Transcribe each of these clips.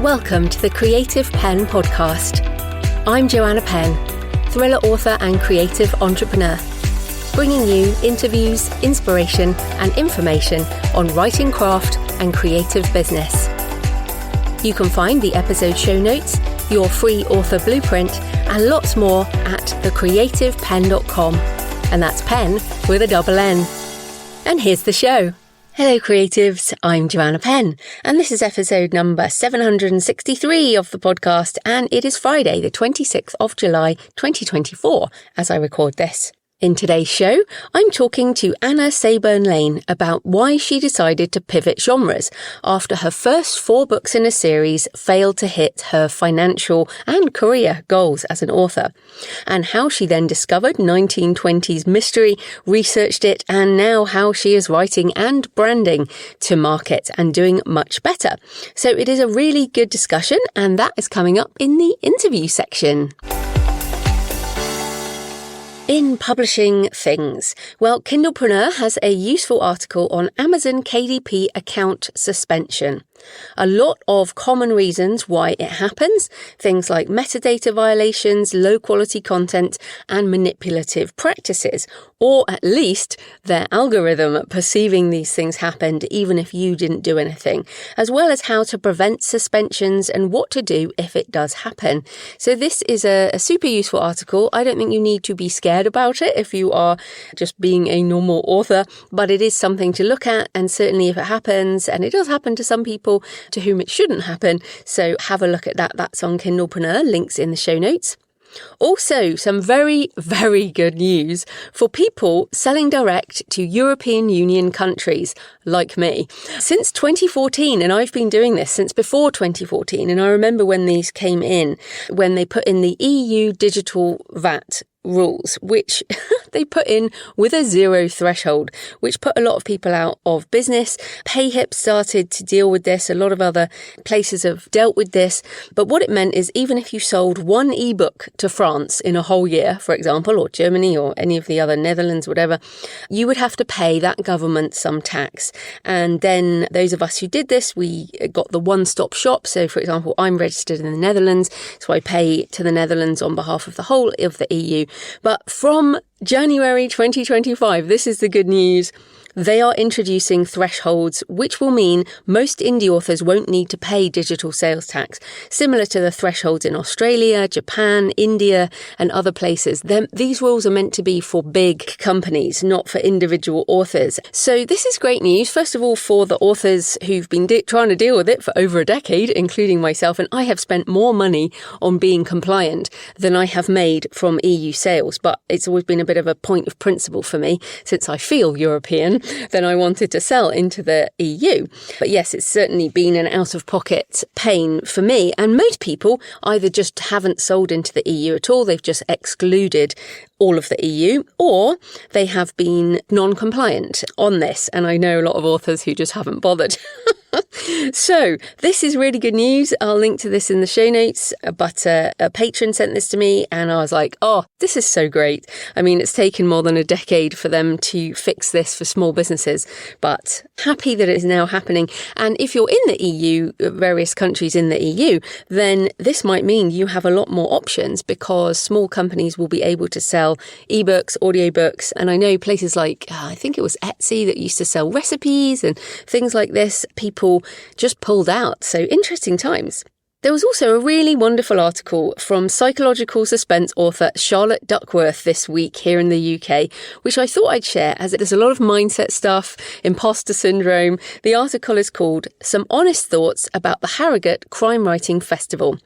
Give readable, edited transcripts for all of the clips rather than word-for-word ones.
Welcome to the Creative Penn podcast. I'm Joanna Penn, thriller author and creative entrepreneur, bringing you interviews, inspiration and information on writing craft and creative business. You can find the episode show notes, your free author blueprint and lots more at thecreativepenn.com, and that's Penn with a double N. And here's the show. Hello creatives, I'm Joanna Penn, and this is episode number 763 of the podcast, and it is Friday the 26th of July 2024 as I record this. In today's show, I'm talking to Sayburn Lane about why she decided to pivot genres after her first 4 books in a series failed to hit her financial and career goals as an author, and how she then discovered 1920s mystery, researched it, and now how she is writing and branding to market and doing much better. So it is a really good discussion, and that is coming up in the interview section. In publishing things, well, Kindlepreneur has a useful article on Amazon KDP account suspension. A lot of common reasons why it happens, things like metadata violations, low quality content, and manipulative practices, or at least their algorithm perceiving these things happened even if you didn't do anything, as well as how to prevent suspensions and what to do if it does happen. So this is a super useful article. I don't think you need to be scared about it if you are just being a normal author, but it is something to look at, and certainly if it happens, and it does happen to some people to whom it shouldn't happen, so have a look at that. That's on Kindlepreneur, links in the show notes. Also, some very, very good news for people selling direct to European Union countries like me. Since 2014, and I've been doing this since before 2014, and I remember when these came in, when they put in the EU digital VAT rules, which they put in with a 0 threshold, which put a lot of people out of business. PayHip started to deal with this. A lot of other places have dealt with this. But what it meant is even if you sold one ebook to France in a whole year, for example, or Germany or any of the other Netherlands, whatever, you would have to pay that government some tax. And then those of us who did this, we got the one-stop shop. So, for example, I'm registered in the Netherlands, so I pay to the Netherlands on behalf of the whole of the EU. But from January 2025, this is the good news, they are introducing thresholds, which will mean most indie authors won't need to pay digital sales tax, similar to the thresholds in Australia, Japan, India, and other places. These rules are meant to be for big companies, not for individual authors. So this is great news, first of all, for the authors who've been trying to deal with it for over a decade, including myself, and I have spent more money on being compliant than I have made from EU sales. But it's always been a bit of a point of principle for me, since I feel European, then I wanted to sell into the EU. But yes, it's certainly been an out-of-pocket pain for me. And most people either just haven't sold into the EU at all, they've just excluded all of the EU, or they have been non-compliant on this. And I know a lot of authors who just haven't bothered. So this is really good news. I'll link to this in the show notes, but a patron sent this to me and I was like, oh, this is so great. I mean, it's taken more than a decade for them to fix this for small businesses, but happy that it is now happening. And if you're in the EU, various countries in the EU, then this might mean you have a lot more options because small companies will be able to sell ebooks, audiobooks. And I know places like, I think it was Etsy that used to sell recipes and things like this. People just pulled out. So interesting times. There was also a really wonderful article from psychological suspense author Charlotte Duckworth this week here in the UK, which I thought I'd share as there's a lot of mindset stuff, imposter syndrome. The article is called Some Honest Thoughts About the Harrogate Crime Writing Festival.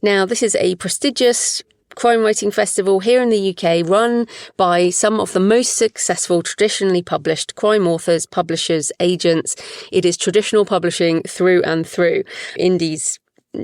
Now, this is a prestigious crime writing festival here in the UK run by some of the most successful traditionally published crime authors, publishers, agents. It is traditional publishing through and through. Indies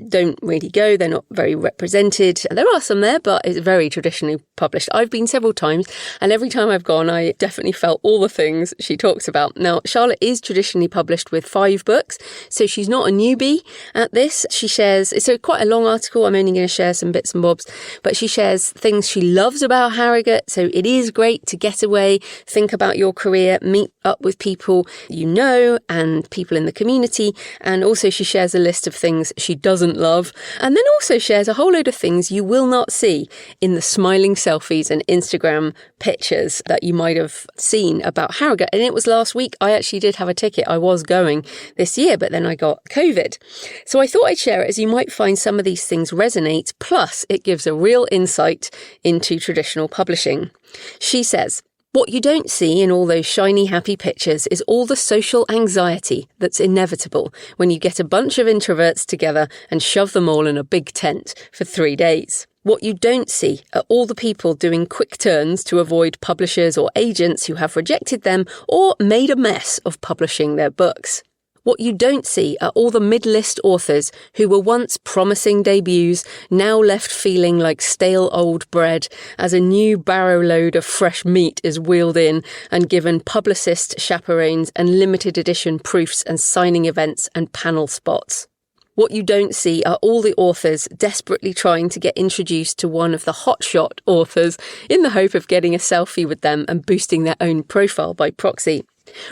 don't really go. They're not very represented. There are some there, but it's very traditionally published. I've been several times, and every time I've gone, I definitely felt all the things she talks about. Now, Charlotte is traditionally published with 5 books, so she's not a newbie at this. She shares, it's quite a long article. I'm only going to share some bits and bobs, but she shares things she loves about Harrogate. So it is great to get away, think about your career, meet up with people you know and people in the community. And also she shares a list of things she doesn't doesn't love, and then also shares a whole load of things you will not see in the smiling selfies and Instagram pictures that you might have seen about Harrogate. And it was last week. I actually did have a ticket. I was going this year, but then I got COVID. So I thought I'd share it, as you might find some of these things resonate, plus it gives a real insight into traditional publishing. She says, "What you don't see in all those shiny, happy pictures is all the social anxiety that's inevitable when you get a bunch of introverts together and shove them all in a big tent for 3 days. What you don't see are all the people doing quick turns to avoid publishers or agents who have rejected them or made a mess of publishing their books. What you don't see are all the mid-list authors who were once promising debuts, now left feeling like stale old bread as a new barrow load of fresh meat is wheeled in and given publicist chaperones and limited edition proofs and signing events and panel spots. What you don't see are all the authors desperately trying to get introduced to one of the hotshot authors in the hope of getting a selfie with them and boosting their own profile by proxy.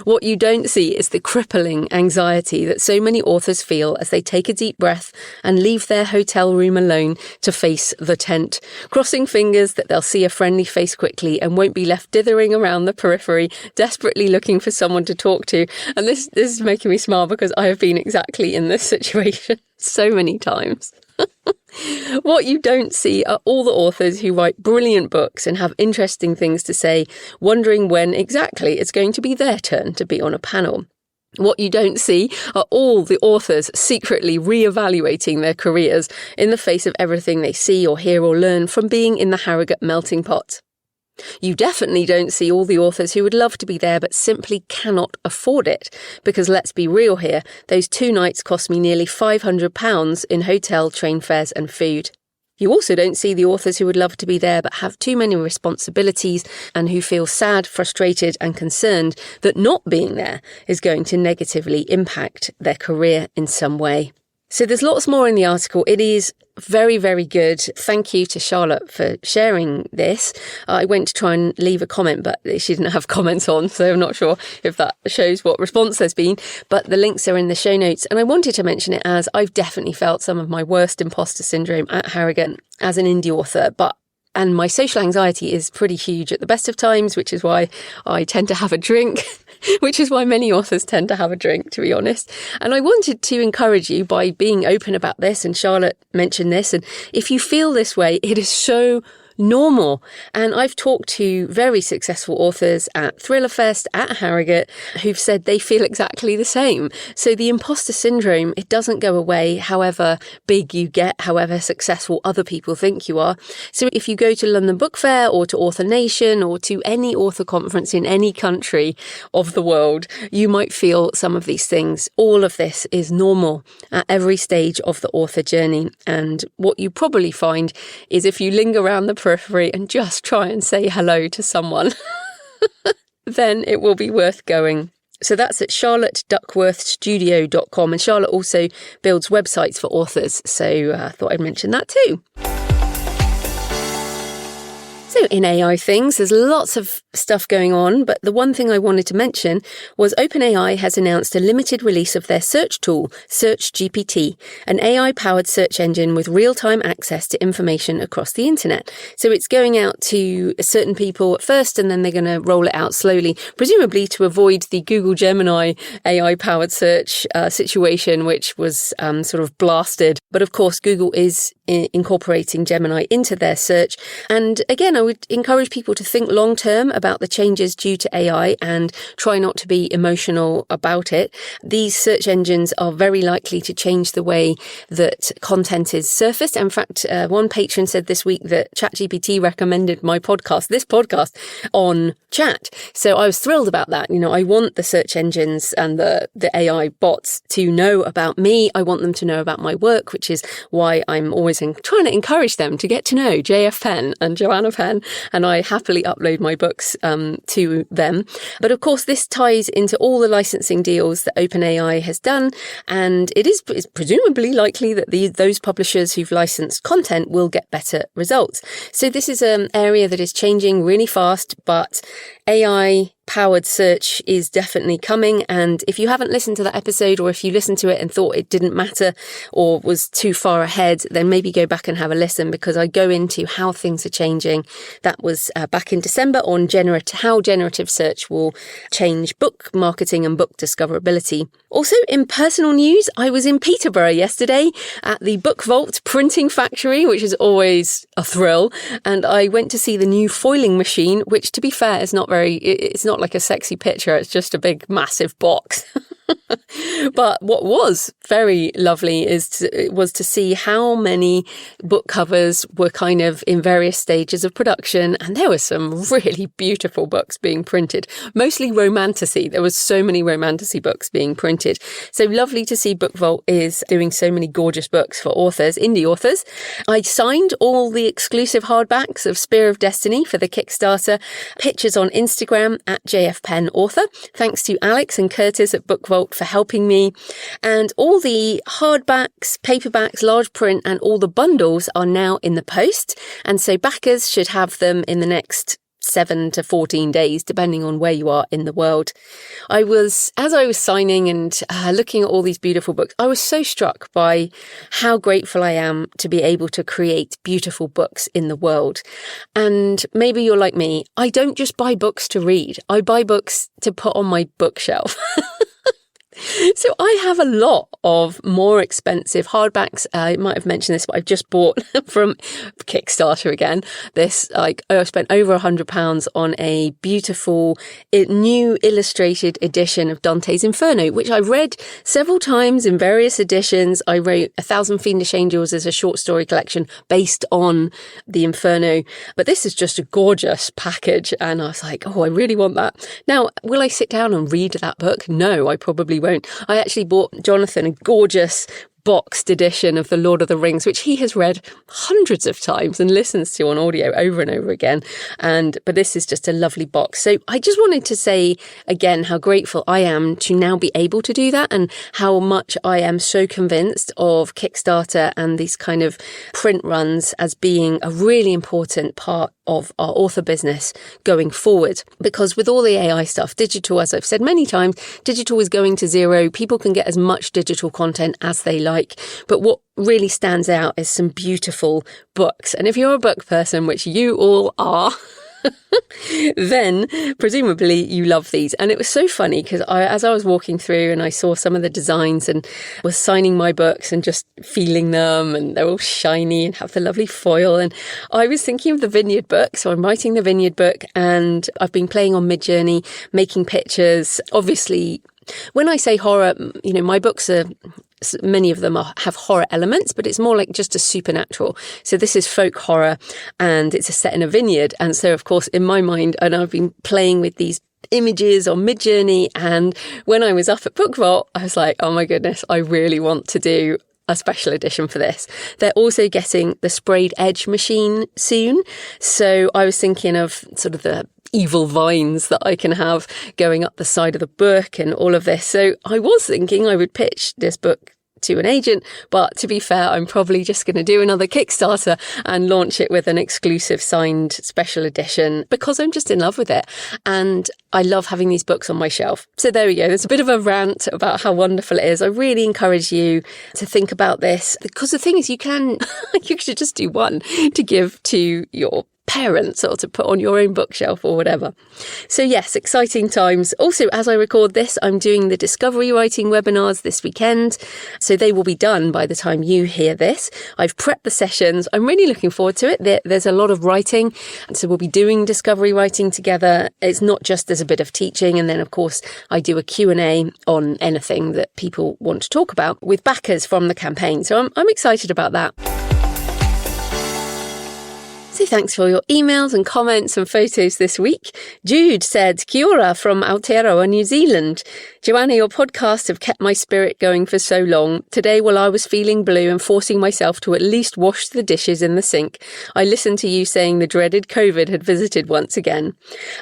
What you don't see is the crippling anxiety that so many authors feel as they take a deep breath and leave their hotel room alone to face the tent, crossing fingers that they'll see a friendly face quickly and won't be left dithering around the periphery, desperately looking for someone to talk to." And this is making me smile because I have been exactly in this situation so many times. What you don't see are all the authors who write brilliant books and have interesting things to say, wondering when exactly it's going to be their turn to be on a panel. What you don't see are all the authors secretly re-evaluating their careers in the face of everything they see or hear or learn from being in the Harrogate melting pot. You definitely don't see all the authors who would love to be there but simply cannot afford it, because let's be real here, those 2 nights cost me nearly £500 in hotel, train fares and food. You also don't see the authors who would love to be there but have too many responsibilities and who feel sad, frustrated and concerned that not being there is going to negatively impact their career in some way. So there's lots more in the article. It is very, very good. Thank you to Charlotte for sharing this. I went to try and leave a comment, but she didn't have comments on, so I'm not sure if that shows what response there's been. But the links are in the show notes. And I wanted to mention it as I've definitely felt some of my worst imposter syndrome at Harrogate as an indie author, and my social anxiety is pretty huge at the best of times, which is why I tend to have a drink, which is why many authors tend to have a drink, to be honest. And I wanted to encourage you by being open about this, and Charlotte mentioned this, and if you feel this way, it is so normal. And I've talked to very successful authors at Thrillerfest, at Harrogate, who've said they feel exactly the same. So the imposter syndrome, it doesn't go away however big you get, however successful other people think you are. So if you go to London Book Fair or to Author Nation or to any author conference in any country of the world, you might feel some of these things. All of this is normal at every stage of the author journey. And what you probably find is if you linger around the periphery and just try and say hello to someone, then it will be worth going. So that's at charlotteduckworthstudio.com, and Charlotte also builds websites for authors, so I thought I'd mention that too. So in AI things, there's lots of stuff going on, but the one thing I wanted to mention was OpenAI has announced a limited release of their search tool, SearchGPT, an AI-powered search engine with real-time access to information across the internet. So it's going out to certain people at first, and then they're going to roll it out slowly, presumably to avoid the Google Gemini AI-powered search situation, which was sort of blasted. But of course, Google is incorporating Gemini into their search. And again, I would encourage people to think long term about the changes due to AI and try not to be emotional about it. These search engines are very likely to change the way that content is surfaced. In fact, one patron said this week that ChatGPT recommended this podcast on chat. So I was thrilled about that. You know, I want the search engines and the AI bots to know about me. I want them to know about my work, which is why I'm always trying to encourage them to get to know JF Penn and Joanna Penn, and I happily upload my books to them. But of course, this ties into all the licensing deals that OpenAI has done, and it's presumably likely that those publishers who've licensed content will get better results. So this is an area that is changing really fast, but AI powered search is definitely coming. And if you haven't listened to that episode, or if you listened to it and thought it didn't matter or was too far ahead, then maybe go back and have a listen, because I go into how things are changing. That was back in December on how generative search will change book marketing and book discoverability. Also, in personal news, I was in Peterborough yesterday at the Book Vault printing factory, which is always a thrill. And I went to see the new foiling machine, which, to be fair, it's not like a sexy picture. It's just a big, massive box. But what was very lovely was to see how many book covers were kind of in various stages of production, and there were some really beautiful books being printed, mostly romantasy. There was so many romantasy books being printed. So lovely to see Book Vault is doing so many gorgeous books for authors, indie authors. I signed all the exclusive hardbacks of Spear of Destiny for the Kickstarter. Pictures on Instagram at JFPenn Author. Thanks to Alex and Curtis at Book Vault for helping me. And all the hardbacks, paperbacks, large print, and all the bundles are now in the post. And so backers should have them in the next 7 to 14 days, depending on where you are in the world. As I was signing and looking at all these beautiful books, I was so struck by how grateful I am to be able to create beautiful books in the world. And maybe you're like me, I don't just buy books to read. I buy books to put on my bookshelf. So I have a lot of more expensive hardbacks. I might have mentioned this, but I've just bought from Kickstarter again. I spent over £100 on a beautiful new illustrated edition of Dante's Inferno, which I read several times in various editions. I wrote 1,000 Fiendish Angels as a short story collection based on the Inferno. But this is just a gorgeous package. And I was like, oh, I really want that. Now, will I sit down and read that book? No, I probably won't. I actually bought Jonathan a gorgeous boxed edition of The Lord of the Rings, which he has read hundreds of times and listens to on audio over and over again. But this is just a lovely box. So I just wanted to say again how grateful I am to now be able to do that, and how much I am so convinced of Kickstarter and these kind of print runs as being a really important part of our author business going forward. Because with all the AI stuff, digital, as I've said many times, digital is going to zero. People can get as much digital content as they like. But what really stands out is some beautiful books. And if you're a book person, which you all are, then presumably you love these. And it was so funny because as I was walking through and I saw some of the designs and was signing my books and just feeling them, and they're all shiny and have the lovely foil, and I was thinking of the Vineyard book. So I'm writing the Vineyard book, and I've been playing on Midjourney, making pictures. Obviously, when I say horror, my books are, many of them have horror elements, but it's more like just a supernatural. So this is folk horror, and it's set in a vineyard. And so, of course, in my mind, and I've been playing with these images on Midjourney. And when I was up at Book Vault, I was like, oh my goodness, I really want to do a special edition for this. They're also getting the sprayed edge machine soon. So I was thinking of sort of the evil vines that I can have going up the side of the book and all of this. So I was thinking I would pitch this book to an agent, but to be fair, I'm probably just going to do another Kickstarter and launch it with an exclusive signed special edition, because I'm just in love with it and I love having these books on my shelf. So there we go. There's a bit of a rant about how wonderful it is. I really encourage you to think about this, because the thing is, you should just do one to give to your parents or to put on your own bookshelf or whatever. So yes, exciting times. Also, as I record this, I'm doing the discovery writing webinars this weekend. So they will be done by the time you hear this. I've prepped the sessions. I'm really looking forward to it. There's a lot of writing. So we'll be doing discovery writing together. It's not just there's a bit of teaching. And then, of course, I do a Q&A on anything that people want to talk about with backers from the campaign. So I'm excited about that. So thanks for your emails and comments and photos this week. Jude said, Kia ora from Aotearoa, New Zealand. Joanna, your podcasts have kept my spirit going for so long. Today, while I was feeling blue and forcing myself to at least wash the dishes in the sink, I listened to you saying the dreaded COVID had visited once again.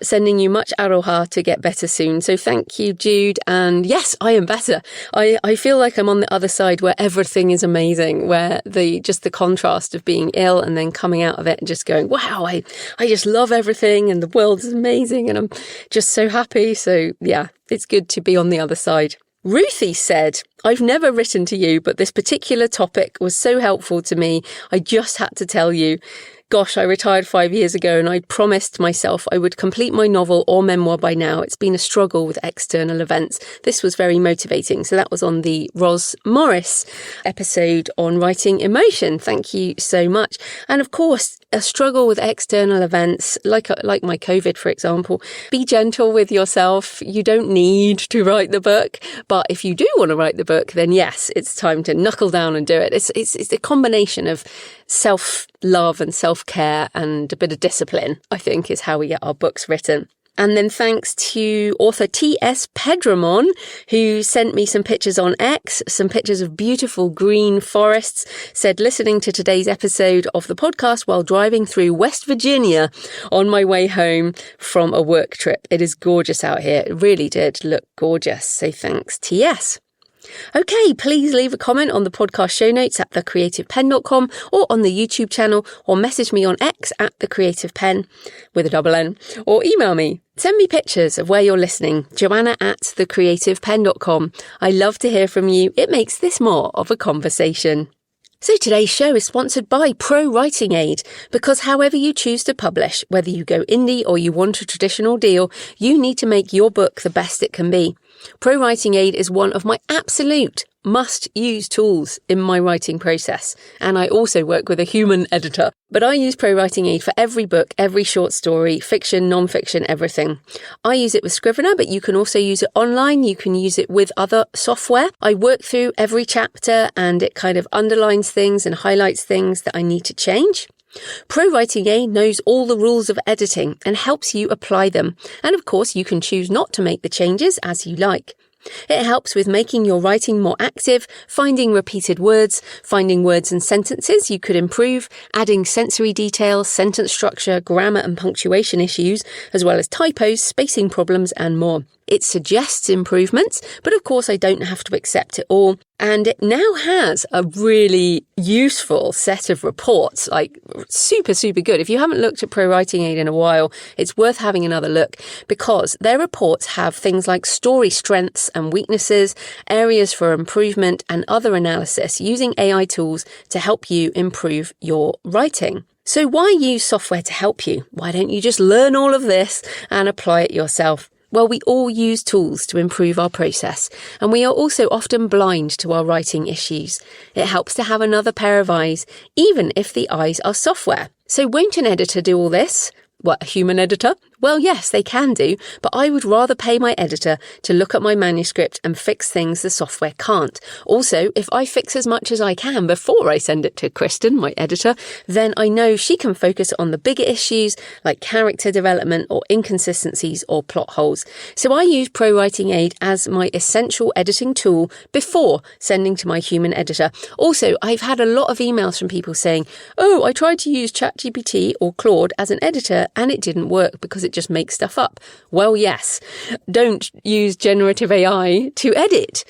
Sending you much aroha to get better soon. So thank you, Jude. And yes, I am better. I feel like I'm on the other side where everything is amazing, where the contrast of being ill and then coming out of it and just going, wow, I just love everything and the world is amazing and I'm just so happy. So yeah, it's good to be on the other side. Ruthie said, I've never written to you, but this particular topic was so helpful to me. I just had to tell you. Gosh, I retired 5 years ago and I promised myself I would complete my novel or memoir by now. It's been a struggle with external events. This was very motivating. So that was on the Ros Morris episode on writing emotion. Thank you so much. And of course, a struggle with external events, like my COVID, for example. Be gentle with yourself. You don't need to write the book. But if you do want to write the book, then yes, it's time to knuckle down and do it. It's a combination of self-love and self-care and a bit of discipline, I think, is how we get our books written. And then thanks to author T.S. Pedramon, who sent me some pictures on X, some pictures of beautiful green forests, said, listening to today's episode of the podcast while driving through West Virginia on my way home from a work trip. It is gorgeous out here. It really did look gorgeous. So thanks, T.S. Okay, please leave a comment on the podcast show notes at thecreativepenn.com or on the YouTube channel, or message me on X at thecreativepenn with a double N, or email me. Send me pictures of where you're listening, Joanna at thecreativepenn.com. I love to hear from you. It makes this more of a conversation. So today's show is sponsored by Pro Writing Aid, because however you choose to publish, whether you go indie or you want a traditional deal, you need to make your book the best it can be. Pro Writing Aid is one of my absolute must-use tools in my writing process. And I also work with a human editor. But I use Pro Writing Aid for every book, every short story, fiction, non-fiction, everything. I use it with Scrivener, but you can also use it online. You can use it with other software. I work through every chapter and it kind of underlines things and highlights things that I need to change. Pro Writing Aid knows all the rules of editing and helps you apply them. And of course, you can choose not to make the changes as you like. It helps with making your writing more active, finding repeated words, finding words and sentences you could improve, adding sensory details, sentence structure, grammar and punctuation issues, as well as typos, spacing problems and more. It suggests improvements, but of course I don't have to accept it all. And it now has a really useful set of reports, like super, super good. If you haven't looked at Pro Writing Aid in a while, it's worth having another look, because their reports have things like story strengths and weaknesses, areas for improvement and other analysis using AI tools to help you improve your writing. So why use software to help you? Why don't you just learn all of this and apply it yourself? Well, we all use tools to improve our process, and we are also often blind to our writing issues. It helps to have another pair of eyes, even if the eyes are software. So won't an editor do all this? What, a human editor? Well, yes, they can do, but I would rather pay my editor to look at my manuscript and fix things the software can't. Also, if I fix as much as I can before I send it to Kristen, my editor, then I know she can focus on the bigger issues like character development or inconsistencies or plot holes. So I use Pro Writing Aid as my essential editing tool before sending to my human editor. Also, I've had a lot of emails from people saying, oh, I tried to use ChatGPT or Claude as an editor and it didn't work because it just makes stuff up. Well, yes, don't use generative AI to edit.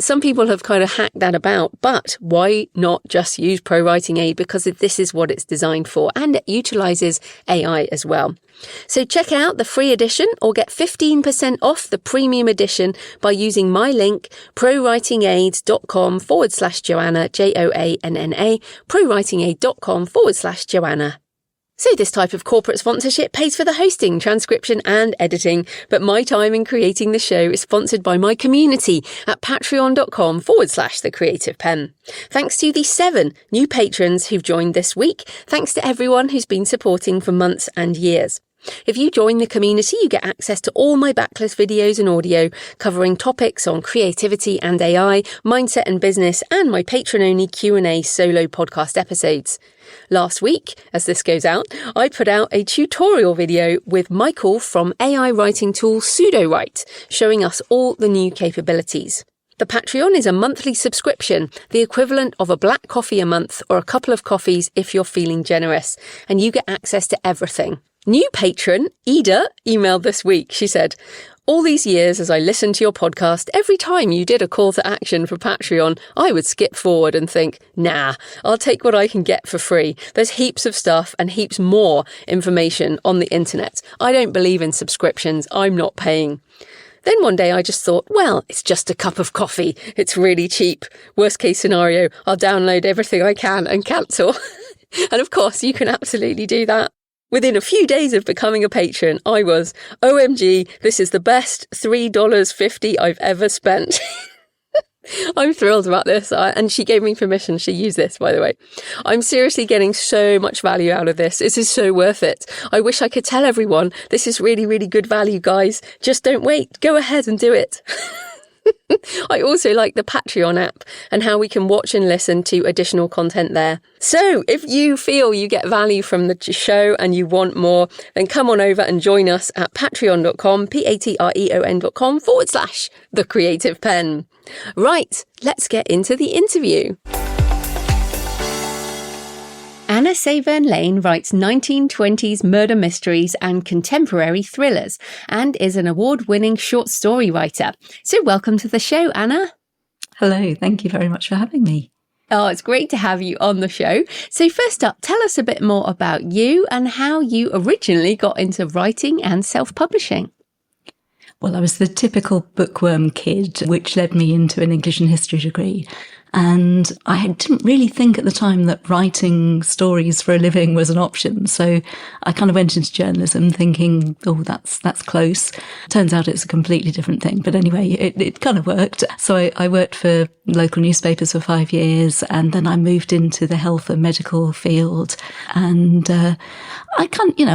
Some people have kind of hacked that about, but why not just use Pro Writing Aid, because this is what it's designed for, and it utilizes AI as well. So check out the free edition or get 15% off the premium edition by using my link, prowritingaid.com/Joanna, Joanna, prowritingaid.com/Joanna. So this type of corporate sponsorship pays for the hosting, transcription and editing, but my time in creating the show is sponsored by my community at patreon.com/thecreativepenn. Thanks to the 7 new patrons who've joined this week. Thanks to everyone who's been supporting for months and years. If you join the community, you get access to all my backlist videos and audio covering topics on creativity and AI, mindset and business, and my patron-only Q&A solo podcast episodes. Last week, as this goes out, I put out a tutorial video with Michael from AI writing tool Pseudowrite, showing us all the new capabilities. The Patreon is a monthly subscription, the equivalent of a black coffee a month or a couple of coffees if you're feeling generous, and you get access to everything. New patron, Ida, emailed this week. She said, All these years as I listened to your podcast, every time you did a call to action for Patreon, I would skip forward and think, nah, I'll take what I can get for free. There's heaps of stuff and heaps more information on the internet. I don't believe in subscriptions. I'm not paying. Then one day I just thought, well, it's just a cup of coffee. It's really cheap. Worst case scenario, I'll download everything I can and cancel. And of course, you can absolutely do that. Within a few days of becoming a patron, I was, OMG, this is the best $3.50 I've ever spent. I'm thrilled about this, and she gave me permission to use this, by the way. I'm seriously getting so much value out of this. This is so worth it. I wish I could tell everyone, this is really, really good value, guys. Just don't wait. Go ahead and do it. I also like the Patreon app and how we can watch and listen to additional content there. So if you feel you get value from the show and you want more, then come on over and join us at patreon.com, patreon.com/The Creative Penn. Right, let's get into the interview. Anna Sayburn Lane writes 1920s murder mysteries and contemporary thrillers and is an award-winning short story writer. So welcome to the show, Anna. Hello, thank you very much for having me. Oh, it's great to have you on the show. So first up, tell us a bit more about you and how you originally got into writing and self-publishing. Well, I was the typical bookworm kid, which led me into an English and history degree. And I didn't really think at the time that writing stories for a living was an option. So I kind of went into journalism thinking, oh, that's close. Turns out it's a completely different thing. But anyway, it kind of worked. So I worked for local newspapers for 5 years, and then I moved into the health and medical field. And I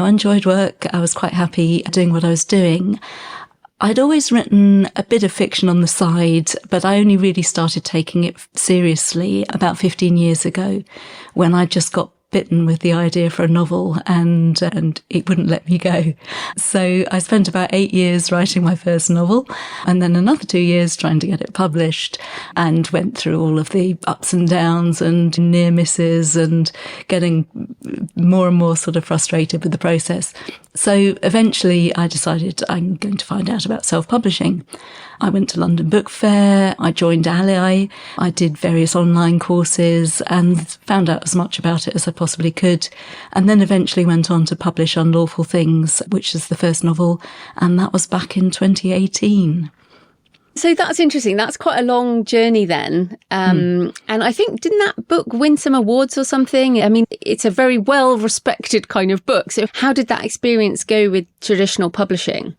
enjoyed work. I was quite happy doing what I was doing. I'd always written a bit of fiction on the side, but I only really started taking it seriously about 15 years ago when I just got bitten with the idea for a novel and it wouldn't let me go. So I spent about 8 years writing my first novel and then another 2 years trying to get it published and went through all of the ups and downs and near misses and getting more and more sort of frustrated with the process. So eventually I decided I'm going to find out about self-publishing. I went to London Book Fair, I joined Ally, I did various online courses and found out as much about it as I possibly could, and then eventually went on to publish Unlawful Things, which is the first novel, and that was back in 2018. So that's interesting. That's quite a long journey then. And I think, didn't that book win some awards or something? I mean, it's a very well-respected kind of book. So how did that experience go with traditional publishing?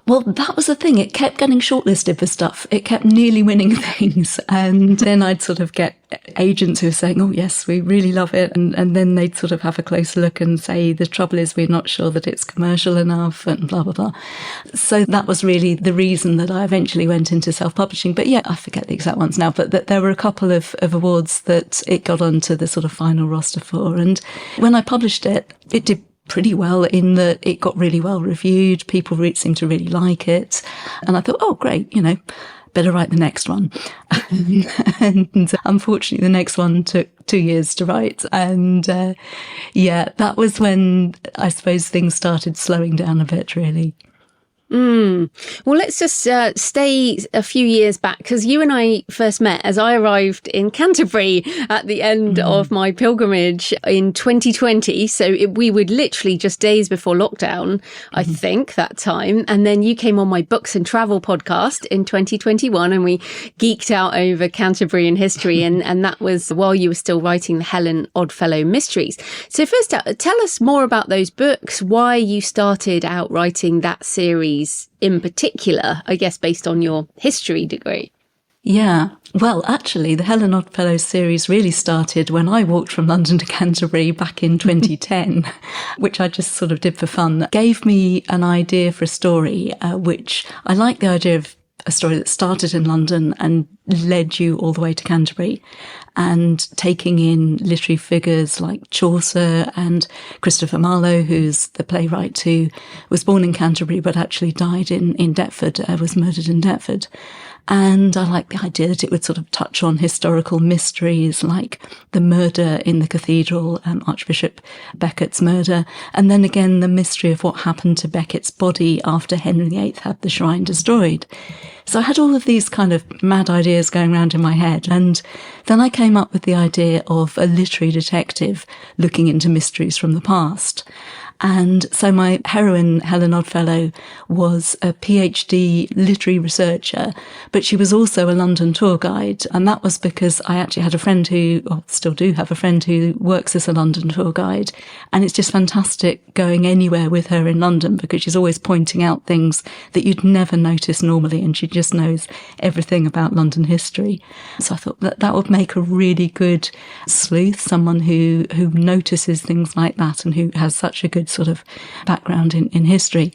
Well, that was the thing. It kept getting shortlisted for stuff. It kept nearly winning things. And then I'd sort of get agents who were saying, oh, yes, we really love it. And then they'd sort of have a closer look and say, the trouble is we're not sure that it's commercial enough and blah, blah, blah. So that was really the reason that I eventually went into self-publishing. But yeah, I forget the exact ones now, but there were a couple of awards that it got onto the sort of final roster for. And when I published it, it did pretty well in that it got really well reviewed. People seemed to really like it. And I thought, oh, great, better write the next one. And unfortunately, the next one took 2 years to write. And that was when I suppose things started slowing down a bit, really. Well, let's just stay a few years back, because you and I first met as I arrived in Canterbury at the end of my pilgrimage in 2020. So we were literally just days before lockdown, I think, that time. And then you came on my Books and Travel podcast in 2021 and we geeked out over Canterbury and history. And that was while you were still writing the Helen Oddfellow mysteries. So first out, tell us more about those books, why you started out writing that series in particular, I guess, based on your history degree. Yeah. Well, actually, the Helen Oddfellow series really started when I walked from London to Canterbury back in 2010, which I just sort of did for fun. Gave me an idea for a story, which I like the idea of a story that started in London and led you all the way to Canterbury, and taking in literary figures like Chaucer and Christopher Marlowe, who's the playwright who was born in Canterbury but actually died in Deptford, was murdered in Deptford. And I liked the idea that it would sort of touch on historical mysteries like the murder in the cathedral, Archbishop Becket's murder, and then again the mystery of what happened to Becket's body after Henry VIII had the shrine destroyed. So I had all of these kind of mad ideas going around in my head. And then I came up with the idea of a literary detective looking into mysteries from the past. And so my heroine, Helen Oddfellow, was a PhD literary researcher, but she was also a London tour guide. And that was because I actually had a friend or still do have a friend who works as a London tour guide. And it's just fantastic going anywhere with her in London because she's always pointing out things that you'd never notice normally. And she just knows everything about London history. So I thought that would make a really good sleuth, someone who notices things like that and who has such a good sort of background in history.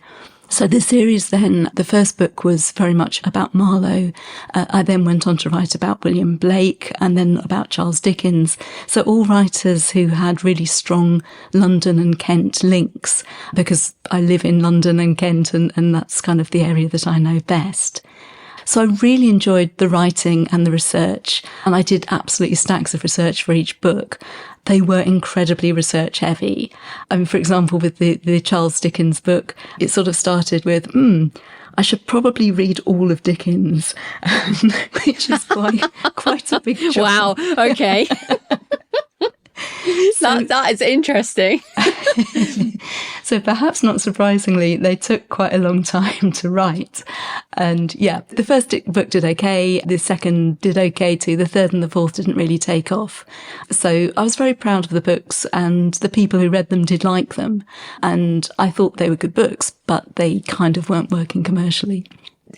So the series then, the first book was very much about Marlowe. I then went on to write about William Blake and then about Charles Dickens. So all writers who had really strong London and Kent links, because I live in London and Kent and that's kind of the area that I know best. So I really enjoyed the writing and the research, and I did absolutely stacks of research for each book. They were incredibly research heavy. I mean, for example, with the Charles Dickens book, it sort of started with, I should probably read all of Dickens, which is quite a big job. Wow, okay. That is interesting. So perhaps not surprisingly, they took quite a long time to write. And yeah, the first book did okay. The second did okay too. The third and the fourth didn't really take off. So I was very proud of the books and the people who read them did like them. And I thought they were good books, but they kind of weren't working commercially.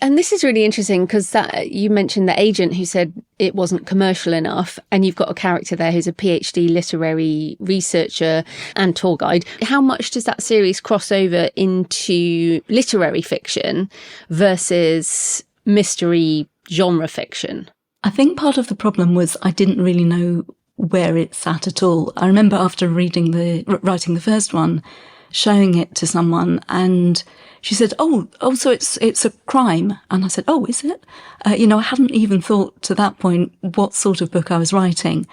And this is really interesting because you mentioned the agent who said it wasn't commercial enough, and you've got a character there who's a PhD literary researcher and tour guide. How much does that series cross over into literary fiction versus mystery genre fiction? I think part of the problem was I didn't really know where it sat at all. I remember after writing the first one, showing it to someone, and she said, oh, so it's a crime. And I said, oh, is it? I hadn't even thought to that point what sort of book I was writing.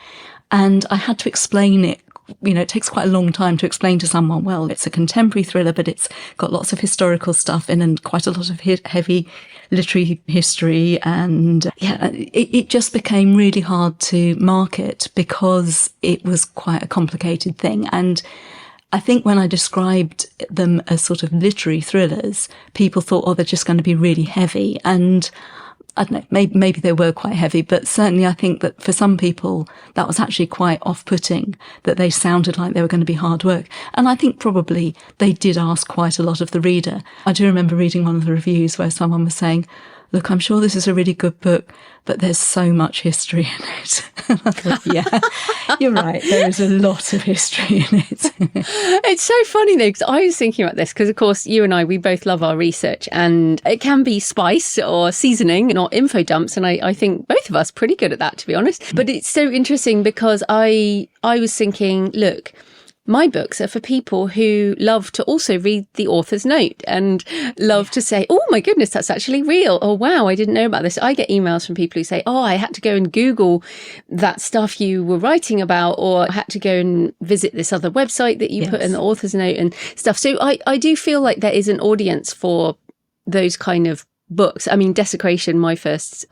And I had to explain it. It takes quite a long time to explain to someone, well, it's a contemporary thriller, but it's got lots of historical stuff in and quite a lot of heavy literary history. And it just became really hard to market because it was quite a complicated thing. And I think when I described them as sort of literary thrillers, people thought, oh, they're just going to be really heavy. And I don't know, maybe they were quite heavy, but certainly I think that for some people that was actually quite off-putting, that they sounded like they were going to be hard work. And I think probably they did ask quite a lot of the reader. I do remember reading one of the reviews where someone was saying, look, I'm sure this is a really good book, but there's so much history in it. And I thought, yeah, you're right. There is a lot of history in it. It's so funny though, because I was thinking about this because, of course, you and I, we both love our research and it can be spice or seasoning, not info dumps. And I think both of us pretty good at that, to be honest. But it's so interesting because I was thinking, look, my books are for people who love to also read the author's note and love to say, oh my goodness, that's actually real. Oh, wow, I didn't know about this. I get emails from people who say, oh, I had to go and Google that stuff you were writing about, or I had to go and visit this other website that you put in the author's note and stuff. So I do feel like there is an audience for those kind of books. I mean, Desecration, my first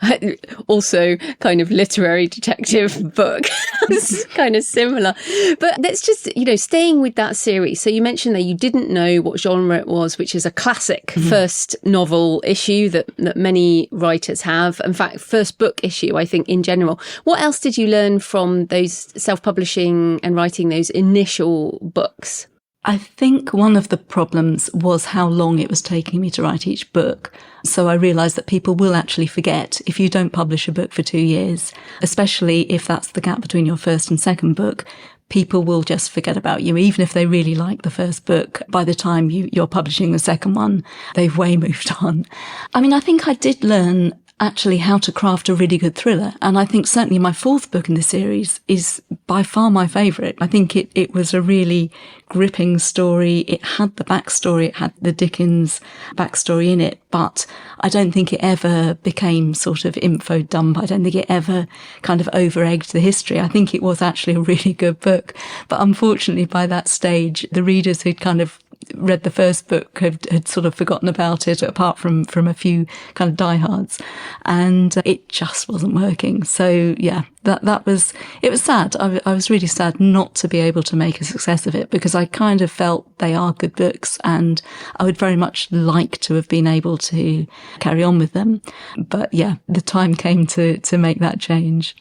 also kind of literary detective book, is kind of similar. But let's just, staying with that series. So you mentioned that you didn't know what genre it was, which is a classic first novel issue that many writers have. In fact, first book issue, I think, in general. What else did you learn from those self-publishing and writing those initial books? I think one of the problems was how long it was taking me to write each book. So I realised that people will actually forget if you don't publish a book for 2 years, especially if that's the gap between your first and second book. People will just forget about you, even if they really like the first book. By the time you're publishing the second one, they've way moved on. I mean, I think I did learn actually how to craft a really good thriller. And I think certainly my fourth book in the series is by far my favourite. I think it was a really gripping story. It had the backstory, it had the Dickens backstory in it, but I don't think it ever became sort of info dump. I don't think it ever kind of over-egged the history. I think it was actually a really good book. But unfortunately, by that stage, the readers who'd kind of read the first book had sort of forgotten about it, apart from a few kind of diehards, and it just wasn't working. So yeah, it was sad. I was really sad not to be able to make a success of it, because I kind of felt they are good books and I would very much like to have been able to carry on with them. But yeah, the time came to make that change.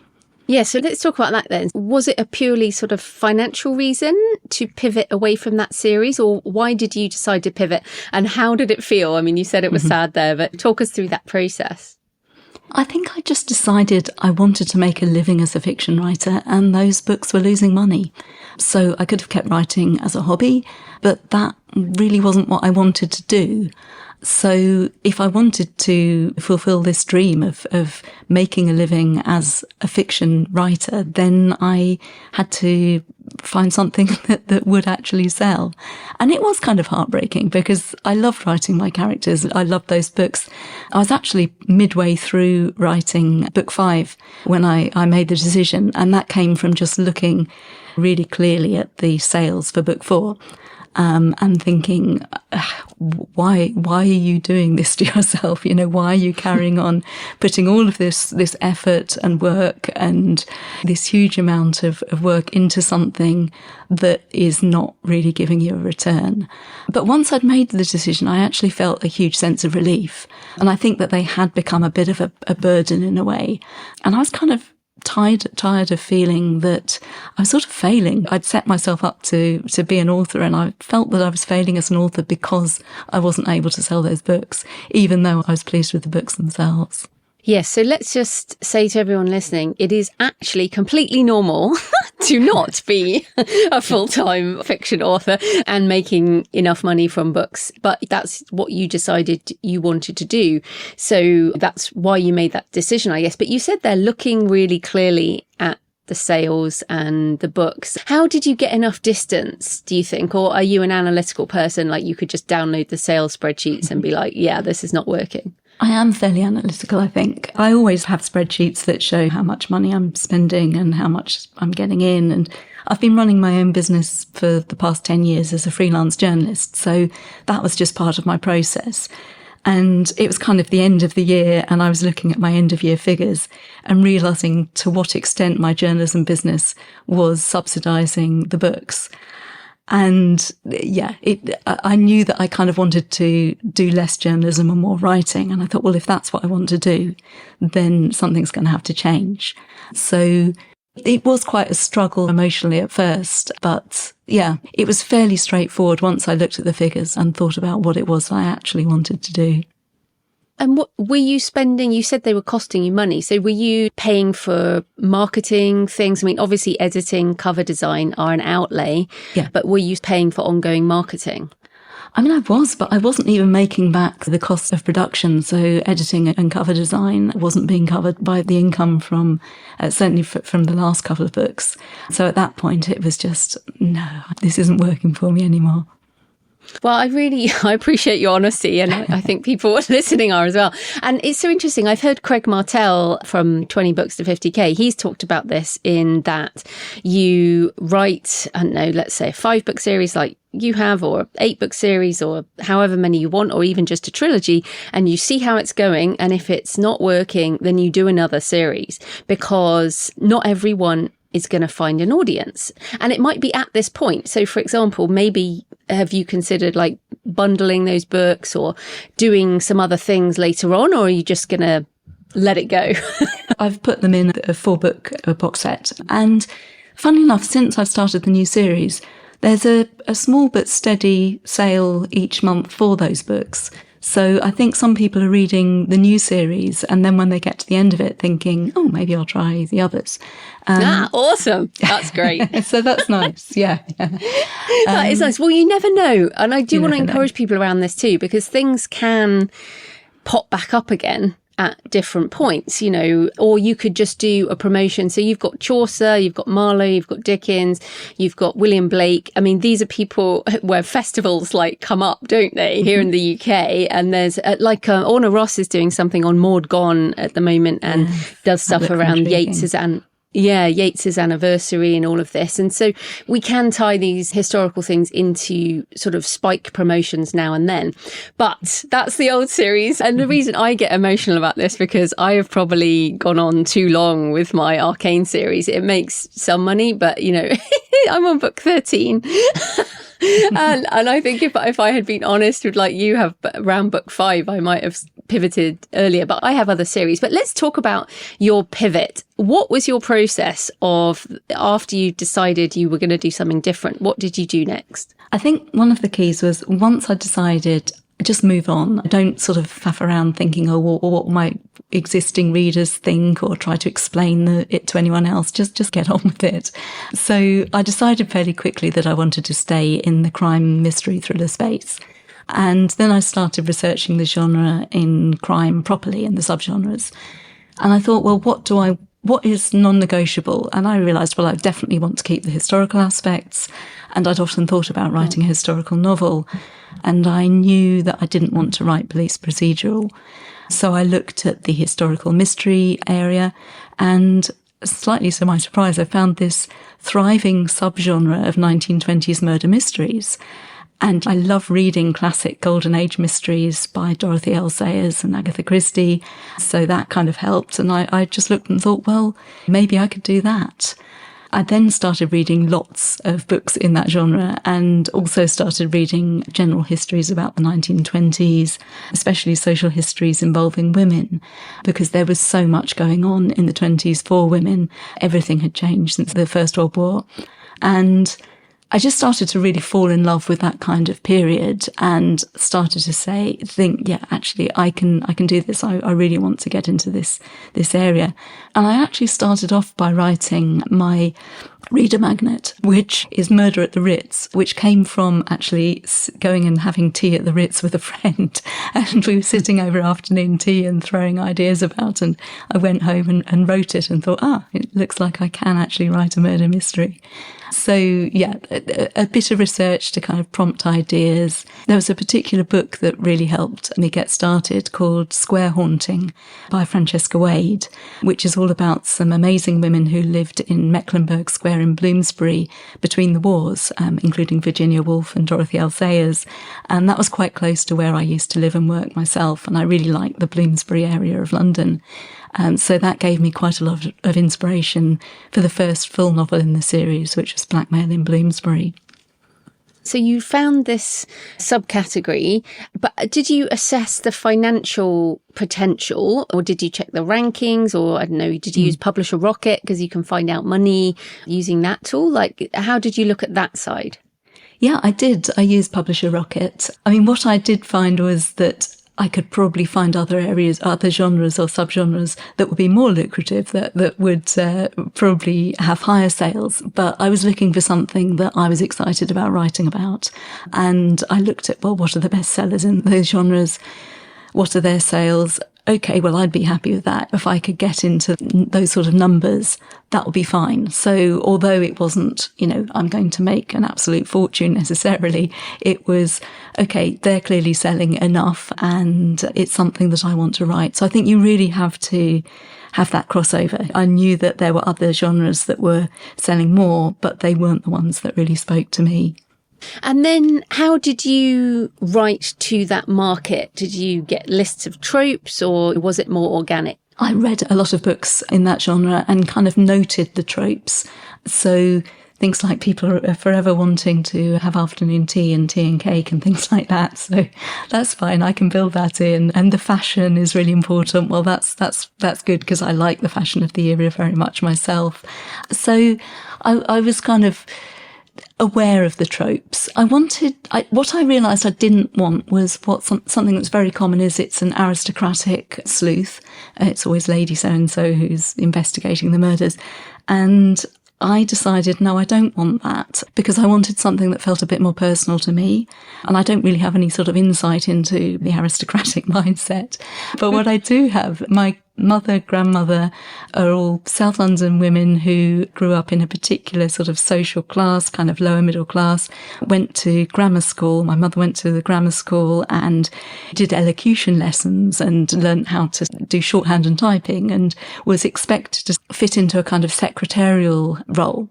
Yeah, so let's talk about that then. Was it a purely sort of financial reason to pivot away from that series, or why did you decide to pivot, and how did it feel? I mean, you said it was sad there, but talk us through that process. I think I just decided I wanted to make a living as a fiction writer, and those books were losing money. So I could have kept writing as a hobby, but that really wasn't what I wanted to do. So if I wanted to fulfill this dream of making a living as a fiction writer, then I had to find something that would actually sell. And it was kind of heartbreaking, because I loved writing my characters. I loved those books. I was actually midway through writing book 5 when I made the decision. And that came from just looking really clearly at the sales for book 4. And thinking, why are you doing this to yourself? You know, why are you carrying on putting all of this effort and work and this huge amount of work into something that is not really giving you a return? But once I'd made the decision, I actually felt a huge sense of relief. And I think that they had become a bit of a burden in a way. And I was kind of tired of feeling that I was sort of failing. I'd set myself up to be an author, and I felt that I was failing as an author because I wasn't able to sell those books, even though I was pleased with the books themselves. Yes, so let's just say to everyone listening, it is actually completely normal to not be a full-time fiction author and making enough money from books. But that's what you decided you wanted to do. So that's why you made that decision, I guess. But you said they're looking really clearly at the sales and the books. How did you get enough distance, do you think? Or are you an analytical person, like you could just download the sales spreadsheets and be like, yeah, this is not working? I am fairly analytical, I think. I always have spreadsheets that show how much money I'm spending and how much I'm getting in. And I've been running my own business for the past 10 years as a freelance journalist. So that was just part of my process. And it was kind of the end of the year, and I was looking at my end of year figures and realising to what extent my journalism business was subsidising the books. And yeah, I knew that I kind of wanted to do less journalism and more writing. And I thought, well, if that's what I want to do, then something's going to have to change. So it was quite a struggle emotionally at first, but yeah, it was fairly straightforward once I looked at the figures and thought about what it was I actually wanted to do. And what were you spending? You said they were costing you money. So were you paying for marketing things? I mean, obviously editing, cover design are an outlay, yeah. But were you paying for ongoing marketing? I mean, I was, but I wasn't even making back the cost of production. So editing and cover design wasn't being covered by the income from, certainly from the last couple of books. So at that point, it was just, no, this isn't working for me anymore. Well, I appreciate your honesty, and I think people listening are as well. And it's so interesting. I've heard Craig Martell from 20 Books to 50K. He's talked about this in that you write, I don't know, let's say a 5-book series like you have, or 8-book series, or however many you want, or even just a trilogy, and you see how it's going. And if it's not working, then you do another series, because not everyone is going to find an audience. And it might be at this point. So for example, maybe have you considered like bundling those books or doing some other things later on, or are you just going to let it go? I've put them in a 4-book box set. And funnily enough, since I've started the new series, there's a small but steady sale each month for those books. So I think some people are reading the new series, and then when they get to the end of it thinking, oh, maybe I'll try the others. Awesome. That's great. So that's nice. Yeah. That is nice. Well, you never know. And I do want to encourage people around this too, because things can pop back up again. at different points, or you could just do a promotion. So you've got Chaucer, you've got Marlowe, you've got Dickens, you've got William Blake. I mean, these are people where festivals come up, don't they, here in the UK? And there's Orna Ross is doing something on Maud Gonne at the moment and does stuff around Yeats's anniversary and all of this. And so we can tie these historical things into sort of spike promotions now and then. But that's the old series. And the reason I get emotional about this, because I have probably gone on too long with my Arcane series. It makes some money, but, I'm on book 13. and I think if I had been honest with you have around book 5, I might have pivoted earlier, but I have other series. But let's talk about your pivot. What was your process of after you decided you were going to do something different? What did you do next? I think one of the keys was once I decided, just move on. Don't sort of faff around thinking, what might existing readers think, or try to explain it to anyone else. Just get on with it. So I decided fairly quickly that I wanted to stay in the crime mystery thriller space. And then I started researching the genre in crime properly, in the subgenres. And I thought, well, what is non-negotiable? And I realised, well, I definitely want to keep the historical aspects. And I'd often thought about writing a historical novel. And I knew that I didn't want to write police procedural. So I looked at the historical mystery area, and slightly to my surprise, I found this thriving subgenre of 1920s murder mysteries. And I love reading classic Golden Age mysteries by Dorothy L. Sayers and Agatha Christie. So that kind of helped. And I just looked and thought, well, maybe I could do that. I then started reading lots of books in that genre, and also started reading general histories about the 1920s, especially social histories involving women, because there was so much going on in the 20s for women. Everything had changed since the First World War. And I just started to really fall in love with that kind of period, and started to think, yeah, actually, I can do this. I really want to get into this area. And I actually started off by writing my reader magnet, which is Murder at the Ritz, which came from actually going and having tea at the Ritz with a friend. And we were sitting over afternoon tea and throwing ideas about, and I went home and wrote it and thought, it looks like I can actually write a murder mystery. So yeah, a bit of research to kind of prompt ideas. There was a particular book that really helped me get started called Square Haunting by Francesca Wade, which is all about some amazing women who lived in Mecklenburg Square in Bloomsbury between the wars, including Virginia Woolf and Dorothy L. Sayers. And that was quite close to where I used to live and work myself. And I really liked the Bloomsbury area of London. So that gave me quite a lot of inspiration for the first full novel in the series, which was Blackmail in Bloomsbury. So you found this subcategory, but did you assess the financial potential, or did you check the rankings, or I don't know, did you use Publisher Rocket because you can find out money using that tool? How did you look at that side? Yeah, I did. I used Publisher Rocket. I mean, what I did find was that I could probably find other areas, other genres or subgenres that would be more lucrative, that would probably have higher sales. But I was looking for something that I was excited about writing about. And I looked at, well, what are the best sellers in those genres? What are their sales? Okay, well, I'd be happy with that. If I could get into those sort of numbers, that would be fine. So although it wasn't, I'm going to make an absolute fortune necessarily, it was, okay, they're clearly selling enough and it's something that I want to write. So I think you really have to have that crossover. I knew that there were other genres that were selling more, but they weren't the ones that really spoke to me. And then how did you write to that market? Did you get lists of tropes, or was it more organic? I read a lot of books in that genre and kind of noted the tropes. So things like people are forever wanting to have afternoon tea and cake and things like that. So that's fine. I can build that in. And the fashion is really important. Well, that's good because I like the fashion of the era very much myself. So I was kind of aware of the tropes. What I realised I didn't want was something that's very common is it's an aristocratic sleuth. It's always Lady So-and-so who's investigating the murders. And I decided, no, I don't want that, because I wanted something that felt a bit more personal to me. And I don't really have any sort of insight into the aristocratic mindset. But what I do have, my mother, grandmother are all South London women who grew up in a particular sort of social class, kind of lower middle class, went to grammar school. My mother went to the grammar school and did elocution lessons and learned how to do shorthand and typing, and was expected to fit into a kind of secretarial role.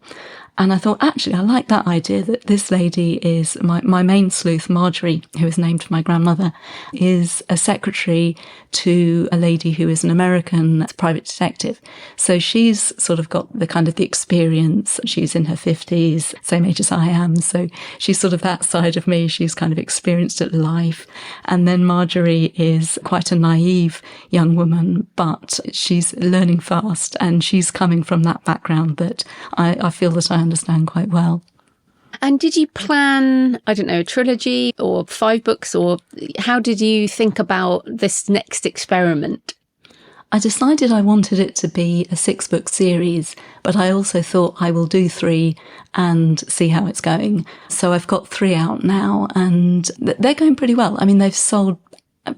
And I thought, actually, I like that idea that this lady is, my main sleuth, Marjorie, who is named for my grandmother, is a secretary to a lady who is an American private detective. So she's sort of got the kind of the experience. She's in her 50s, same age as I am. So she's sort of that side of me. She's kind of experienced at life. And then Marjorie is quite a naive young woman, but she's learning fast. And she's coming from that background that I feel that I understand quite well. And did you plan, I don't know, a trilogy or 5 books, or how did you think about this next experiment? I decided I wanted it to be a 6-book series, but I also thought I will do 3 and see how it's going. So I've got 3 out now, and they're going pretty well. I mean, they've sold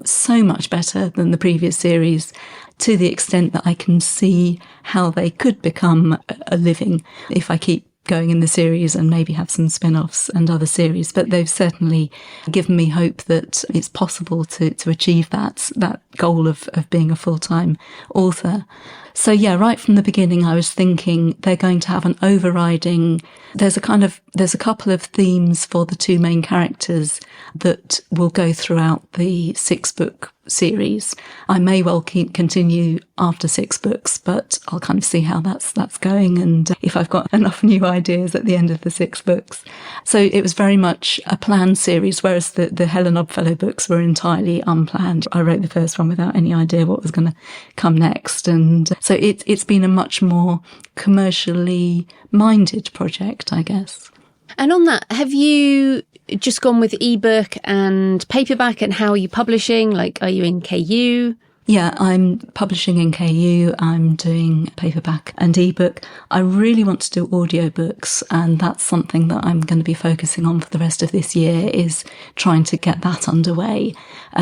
so much better than the previous series, to the extent that I can see how they could become a living if I keep going in the series and maybe have some spin-offs and other series. But they've certainly given me hope that it's possible to achieve that goal of being a full-time author. So yeah, right from the beginning, I was thinking they're going to have an overriding, there's a couple of themes for the 2 main characters that will go throughout the 6-book series. I may well continue after 6 books, but I'll kind of see how that's going, and if I've got enough new ideas at the end of the 6 books. So it was very much a planned series, whereas the Helen Oddfellow books were entirely unplanned. I wrote the first one without any idea what was going to come next, and so it's been a much more commercially minded project, I guess. And on that, have you just gone with ebook and paperback, and how are you publishing? Like, are you in KU? Yeah, I'm publishing in KU. I'm doing paperback and ebook. I really want to do audiobooks, and that's something that I'm going to be focusing on for the rest of this year, is trying to get that underway.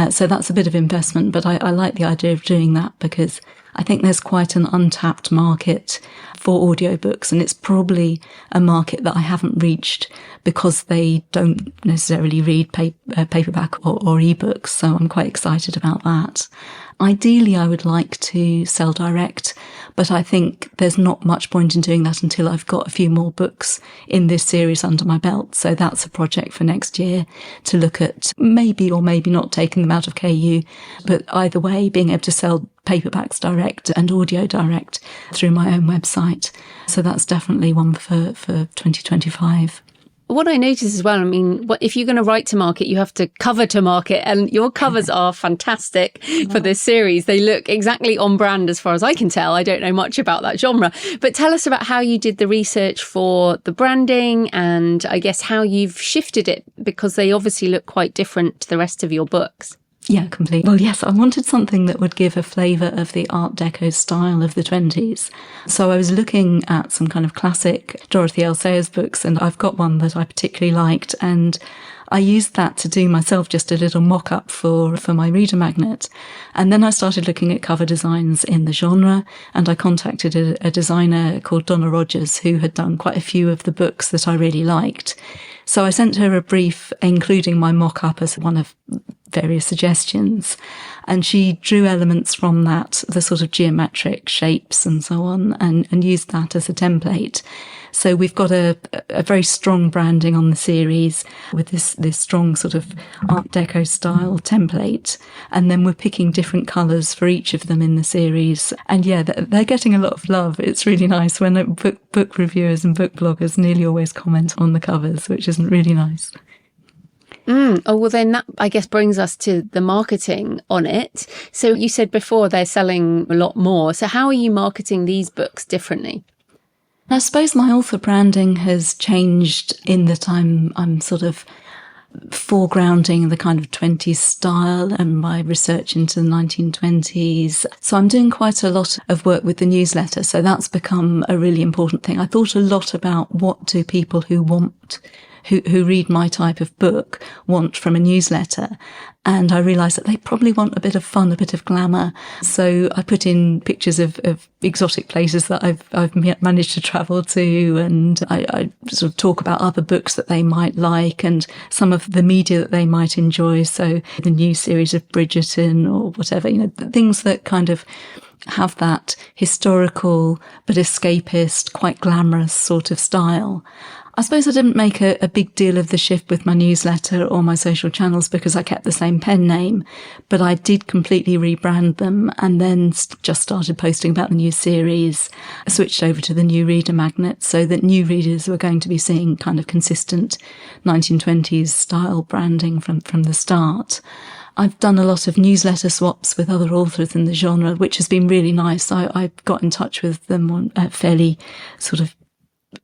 So that's a bit of investment, but I like the idea of doing that because I think there's quite an untapped market for audiobooks, and it's probably a market that I haven't reached because they don't necessarily read paperback or ebooks. So I'm quite excited about that. Ideally, I would like to sell direct, but I think there's not much point in doing that until I've got a few more books in this series under my belt. So that's a project for next year, to look at maybe or maybe not taking them out of KU, but either way, being able to sell paperbacks direct and audio direct through my own website. So that's definitely one for 2025. What I notice as well, I mean, if you're going to write to market, you have to cover to market, and your covers are fantastic for this series. They look exactly on brand as far as I can tell. I don't know much about that genre, but tell us about how you did the research for the branding, and I guess how you've shifted it, because they obviously look quite different to the rest of your books. Yeah, completely. Well, yes, I wanted something that would give a flavour of the Art Deco style of the 20s. So I was looking at some kind of classic Dorothy L. Sayers books, and I've got one that I particularly liked, and I used that to do myself just a little mock-up for my reader magnet. And then I started looking at cover designs in the genre, and I contacted a designer called Donna Rogers, who had done quite a few of the books that I really liked. So I sent her a brief, including my mock-up as one of various suggestions. And she drew elements from that, the sort of geometric shapes and so on, and used that as a template. So we've got a very strong branding on the series with this strong sort of Art Deco style template. And then we're picking different colours for each of them in the series. And yeah, they're getting a lot of love. It's really nice when book reviewers and book bloggers nearly always comment on the covers, which is really nice. Oh, well, then that, I guess, brings us to the marketing on it. So you said before they're selling a lot more. So how are you marketing these books differently? I suppose my author branding has changed in that I'm sort of foregrounding the kind of 20s style and my research into the 1920s. So I'm doing quite a lot of work with the newsletter. So that's become a really important thing. I thought a lot about what do people who read my type of book want from a newsletter. And I realised that they probably want a bit of fun, a bit of glamour. So I put in pictures of exotic places that I've managed to travel to, and I sort of talk about other books that they might like and some of the media that they might enjoy. So the new series of Bridgerton or whatever, things that kind of have that historical but escapist, quite glamorous sort of style. I suppose I didn't make a big deal of the shift with my newsletter or my social channels because I kept the same pen name, but I did completely rebrand them and then just started posting about the new series. I switched over to the new reader magnet so that new readers were going to be seeing kind of consistent 1920s style branding from the start. I've done a lot of newsletter swaps with other authors in the genre, which has been really nice. I got in touch with them fairly sort of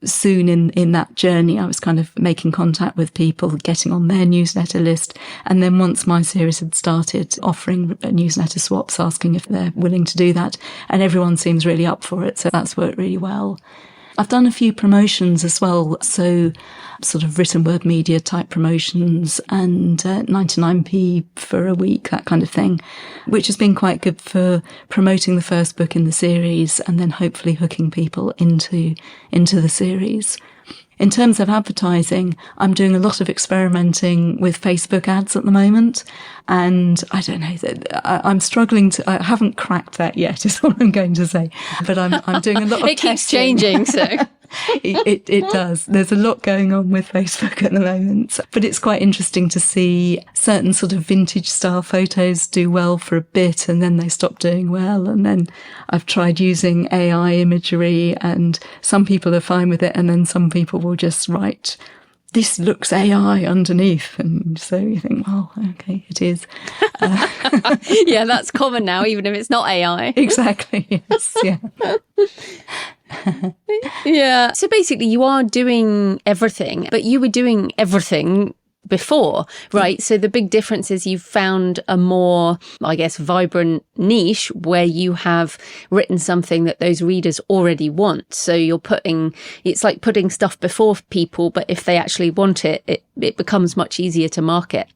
soon in that journey. I was kind of making contact with people, getting on their newsletter list. And then once my series had started, offering newsletter swaps, asking if they're willing to do that. And everyone seems really up for it. So that's worked really well. I've done a few promotions as well. So sort of written word media type promotions and 99p for a week, that kind of thing, which has been quite good for promoting the first book in the series and then hopefully hooking people into the series. In terms of advertising, I'm doing a lot of experimenting with Facebook ads at the moment. And I don't know, I'm struggling I haven't cracked that yet, is what I'm going to say. But I'm doing a lot of It keeps changing, so. It does. There's a lot going on with Facebook at the moment. But it's quite interesting to see certain sort of vintage style photos do well for a bit and then they stop doing well. And then I've tried using AI imagery and some people are fine with it. And then some people will just write, "This looks AI" underneath. And so you think, well, okay, it is. Yeah, that's common now, even if it's not AI. Exactly, yes, yeah. Yeah. So basically you are doing everything, but you were doing everything before, right? So the big difference is you've found a more, I guess, vibrant niche where you have written something that those readers already want. So it's like putting stuff before people, but if they actually want it, it becomes much easier to market.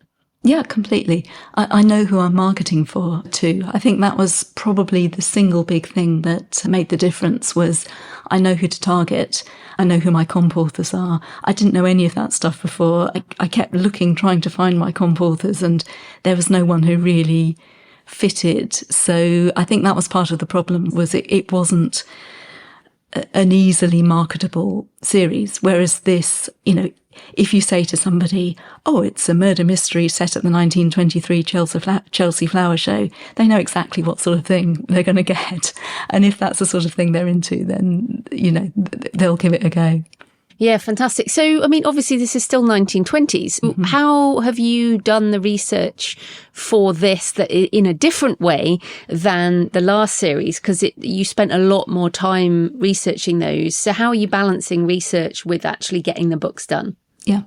Yeah, completely. I know who I'm marketing for too. I think that was probably the single big thing that made the difference was I know who to target. I know who my comp authors are. I didn't know any of that stuff before. I kept looking, trying to find my comp authors, and there was no one who really fitted. So I think that was part of the problem, was it wasn't an easily marketable series. Whereas this, if you say to somebody, oh, it's a murder mystery set at the 1923 Chelsea Flower Show, they know exactly what sort of thing they're going to get. And if that's the sort of thing they're into, then, they'll give it a go. Yeah, fantastic. So, I mean, obviously this is still 1920s. Mm-hmm. How have you done the research for this that in a different way than the last series? Because you spent a lot more time researching those. So how are you balancing research with actually getting the books done? Yeah.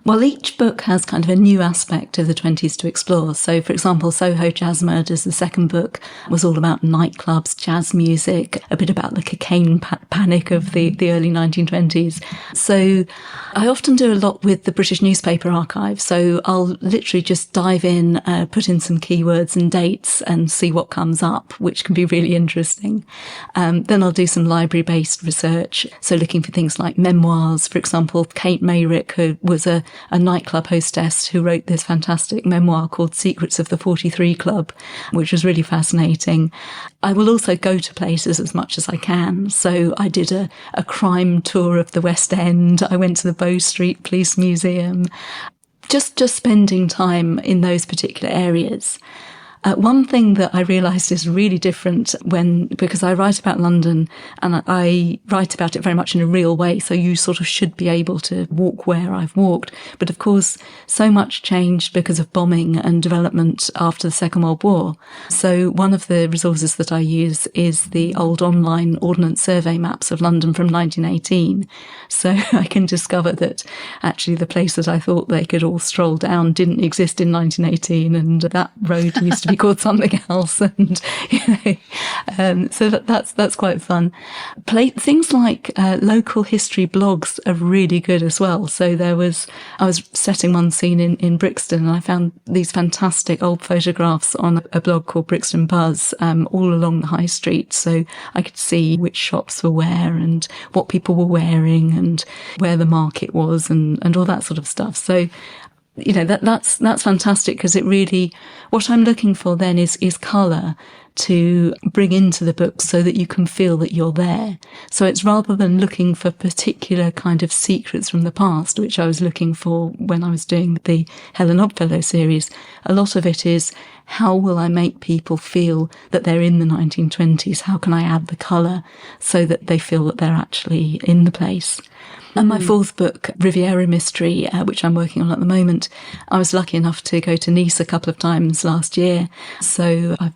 Well, each book has kind of a new aspect of the 20s to explore. So, for example, Soho Jazz Murders, the second book, was all about nightclubs, jazz music, a bit about the cocaine panic of the early 1920s. So I often do a lot with the British newspaper archive. So I'll literally just dive in, put in some keywords and dates and see what comes up, which can be really interesting. Then I'll do some library-based research. So looking for things like memoirs. For example, Kate Mayrick, who was a nightclub hostess who wrote this fantastic memoir called Secrets of the 43 Club, which was really fascinating. I will also go to places as much as I can. So I did a crime tour of the West End. I went to the Bow Street Police Museum, just spending time in those particular areas. One thing that I realised is really different because I write about London and I write about it very much in a real way. So you sort of should be able to walk where I've walked. But of course, so much changed because of bombing and development after the Second World War. So one of the resources that I use is the old online ordnance survey maps of London from 1918. So I can discover that actually the place that I thought they could all stroll down didn't exist in 1918, and that road used to be called something else. And so that's quite fun. Things like local history blogs are really good as well. So I was setting one scene in Brixton, and I found these fantastic old photographs on a blog called Brixton Buzz, all along the high street. So I could see which shops were where and what people were wearing and where the market was and all that sort of stuff. So, that's fantastic, because it really, what I'm looking for then is colour to bring into the book so that you can feel that you're there. So it's rather than looking for particular kind of secrets from the past, which I was looking for when I was doing the Helen Oddfellow series, a lot of it is, how will I make people feel that they're in the 1920s? How can I add the colour so that they feel that they're actually in the place? And my fourth book, Riviera Mystery, which I'm working on at the moment, I was lucky enough to go to Nice a couple of times last year. So I've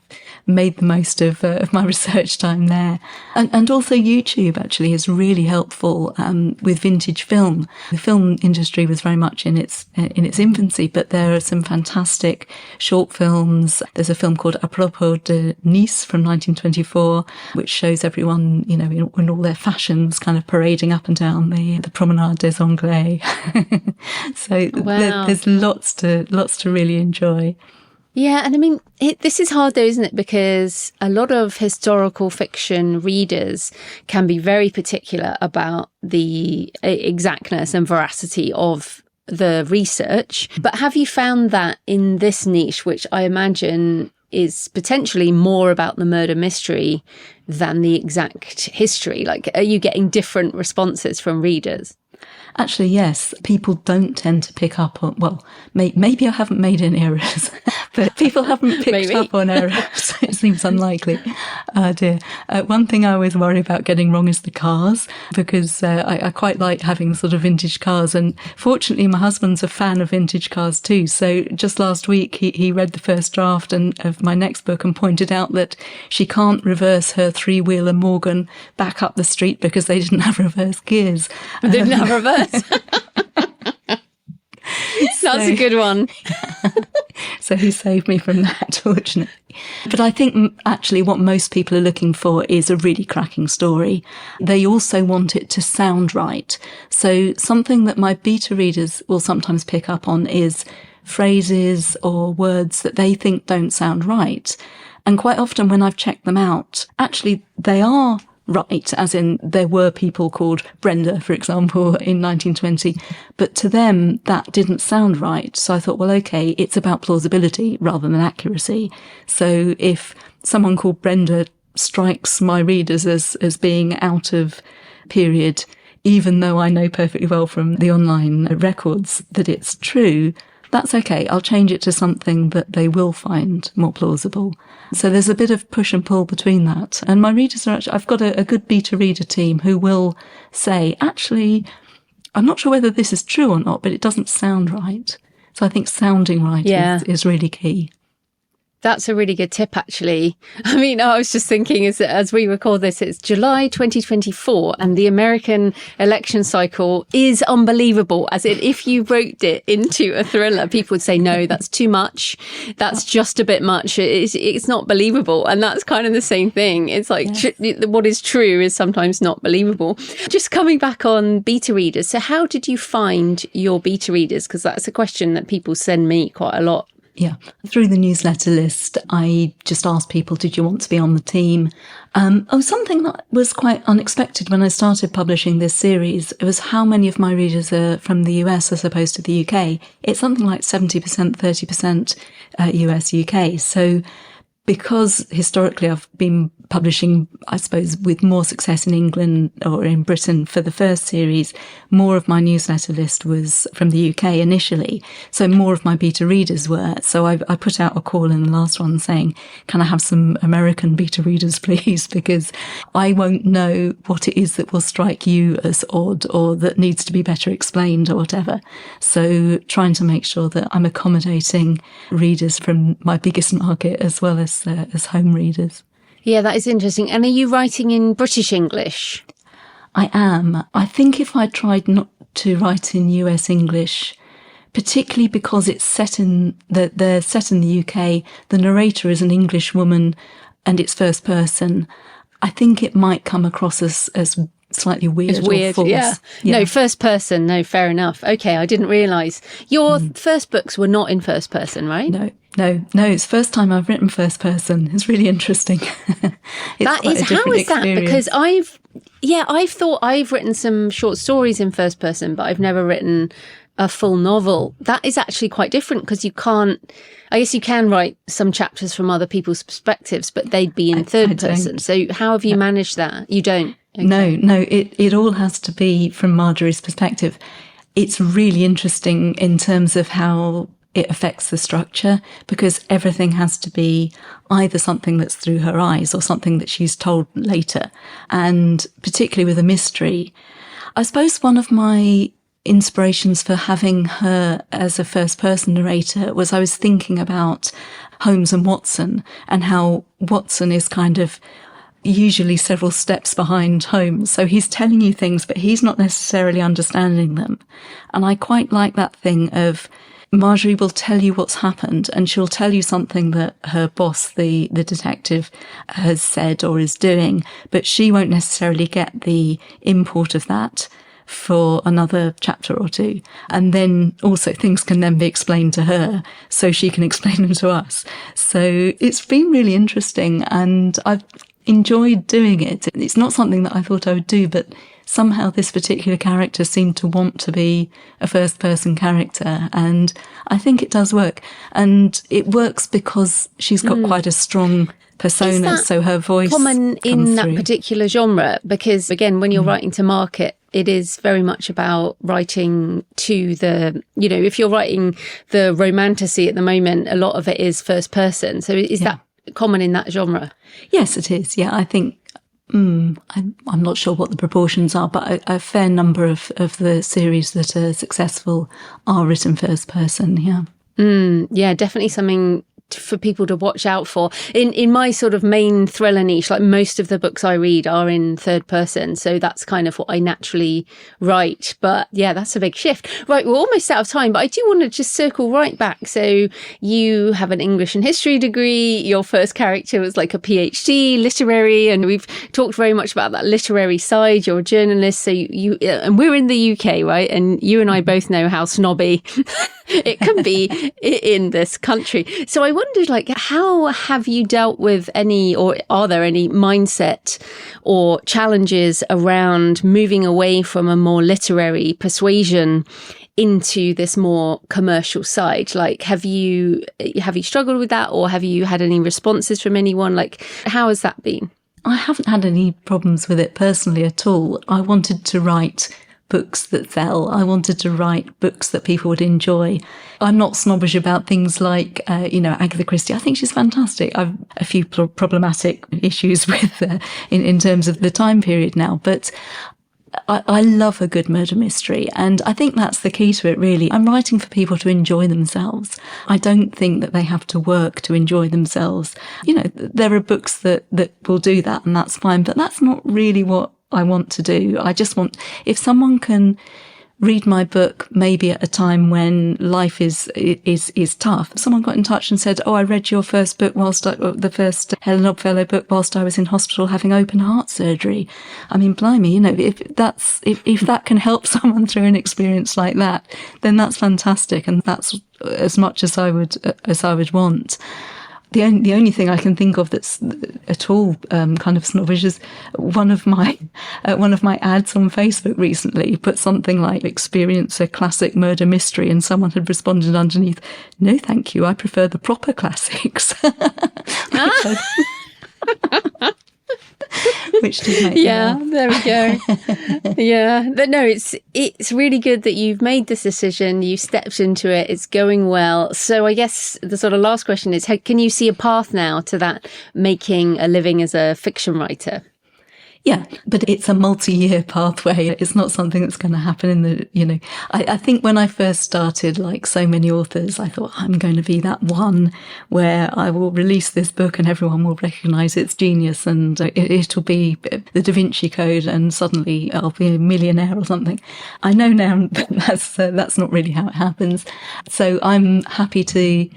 made the most of my research time there. And also YouTube actually is really helpful with vintage film. The film industry was very much in its infancy, but there are some fantastic short films. There's a film called Apropos de Nice from 1924, which shows everyone, in all their fashions, kind of parading up and down the Promenade des Anglais. So wow. There's lots to really enjoy. Yeah, and I mean, this is hard though, isn't it? Because a lot of historical fiction readers can be very particular about the exactness and veracity of the research. But have you found that in this niche, which I imagine is potentially more about the murder mystery than the exact history? Like, are you getting different responses from readers? Actually, yes. People don't tend to pick up on, well, maybe I haven't made any errors, but people haven't picked up on errors. It seems unlikely. Oh dear. One thing I always worry about getting wrong is the cars, because I quite like having sort of vintage cars. And fortunately, my husband's a fan of vintage cars too. So just last week, he read the first draft of my next book and pointed out that she can't reverse her three-wheeler Morgan back up the street because they didn't have reverse gears. They didn't have reverse. That's a good one. So he saved me from that, fortunately. But I think actually what most people are looking for is a really cracking story. They also want it to sound right. So something that my beta readers will sometimes pick up on is phrases or words that they think don't sound right. And quite often when I've checked them out, actually they are right, as in there were people called Brenda, for example, in 1920, but to them that didn't sound right. So I thought, well, okay, it's about plausibility rather than accuracy. So if someone called Brenda strikes my readers as being out of period, even though I know perfectly well from the online records that it's true, that's okay. I'll change it to something that they will find more plausible. So there's a bit of push and pull between that. And my readers are actually, I've got a good beta reader team who will say, actually, I'm not sure whether this is true or not, but it doesn't sound right. So I think sounding right is really key. That's a really good tip, actually. I mean, I was just thinking as we record this, it's July 2024 and the American election cycle is unbelievable. As if you wrote it into a thriller, people would say, no, that's too much. That's just a bit much. It's not believable. And that's kind of the same thing. It's like what is true is sometimes not believable. Just coming back on beta readers. So how did you find your beta readers? Because that's a question that people send me quite a lot. Yeah. Through the newsletter list, I just asked people, did you want to be on the team? Something that was quite unexpected when I started publishing this series, it was how many of my readers are from the US as opposed to the UK. It's something like 70%, 30% US, UK. So because historically I've been publishing, I suppose, with more success in England or in Britain for the first series, more of my newsletter list was from the UK initially. So more of my beta readers were. So I put out a call in the last one saying, can I have some American beta readers, please? Because I won't know what it is that will strike you as odd or that needs to be better explained or whatever. So trying to make sure that I'm accommodating readers from my biggest market as well as home readers. Yeah, that is interesting. And are you writing in British English? I am. I think if I tried not to write in US English, particularly because it's they're set in the UK, the narrator is an English woman and it's first person, I think it might come across as slightly weird. It's weird, or false. yeah. No, first person. No, fair enough. Okay, I didn't realise. Your first books were not in first person, right? No. It's the first time I've written first person. It's really interesting. How is that? Because I've thought I've written some short stories in first person, but I've never written a full novel. That is actually quite different because I guess you can write some chapters from other people's perspectives, but they'd be in third person. So how have you managed that? You don't? Okay. No, it all has to be from Marjorie's perspective. It's really interesting in terms of how it affects the structure, because everything has to be either something that's through her eyes or something that she's told later. And particularly with a mystery, I suppose one of my inspirations for having her as a first person narrator was I was thinking about Holmes and Watson and how Watson is kind of usually several steps behind Holmes. So he's telling you things, but he's not necessarily understanding them. And I quite like that thing of Marjorie will tell you what's happened and she'll tell you something that her boss, the detective, has said or is doing, but she won't necessarily get the import of that for another chapter or two. And then also things can then be explained to her so she can explain them to us. So it's been really interesting and I've enjoyed doing it. It's not something that I thought I would do, but somehow this particular character seemed to want to be a first person character, and I think it does work. And it works because she's got quite a strong persona, so her voice common in that through. Particular genre, because again, when you're writing to market, it is very much about writing to the, if you're writing the romantasy at the moment, a lot of it is first person. So is that common in that genre? Yes, it is. Yeah, I think I'm not sure what the proportions are, but a fair number of the series that are successful are written first person. Yeah. Yeah, definitely something for people to watch out for. In my sort of main thriller niche, like most of the books I read are in third person, so that's kind of what I naturally write. But yeah, that's a big shift. Right, we're almost out of time, but I do want to just circle right back. So you have an English and history degree, your first character was like a PhD, literary, and we've talked very much about that literary side. You're a journalist, so you and we're in the UK, right? And you and I both know how snobby it can be in this country. So I wondered, how have you dealt with any, or are there any mindset or challenges around moving away from a more literary persuasion into this more commercial side? Have you struggled with that, or have you had any responses from anyone? How has that been? I haven't had any problems with it personally at all. I wanted to write books that sell. I wanted to write books that people would enjoy. I'm not snobbish about things like, Agatha Christie. I think she's fantastic. I've a few problematic issues with her in terms of the time period now, but I love a good murder mystery. And I think that's the key to it, really. I'm writing for people to enjoy themselves. I don't think that they have to work to enjoy themselves. There are books that will do that, and that's fine, but that's not really what I want to do. I just want, if someone can read my book maybe at a time when life is tough. Someone got in touch and said, I read your first book the first Helen Oddfellow book whilst I was in hospital having open heart surgery. I mean, blimey, if that can help someone through an experience like that, then that's fantastic. And that's as much as I would want. The only thing I can think of that's at all kind of snobbish is one of my ads on Facebook recently put something like "experience a classic murder mystery," and someone had responded underneath, "No, thank you, I prefer the proper classics." which did make me laugh. There we go. Yeah, but no, it's really good that you've made this decision. You stepped into it. It's going well. So I guess the sort of last question is: can you see a path now to that making a living as a fiction writer? Yeah, but it's a multi-year pathway. It's not something that's going to happen in the, I think when I first started, like so many authors, I thought I'm going to be that one where I will release this book and everyone will recognize its genius and it'll be the Da Vinci Code and suddenly I'll be a millionaire or something. I know now that that's not really how it happens. So I'm happy to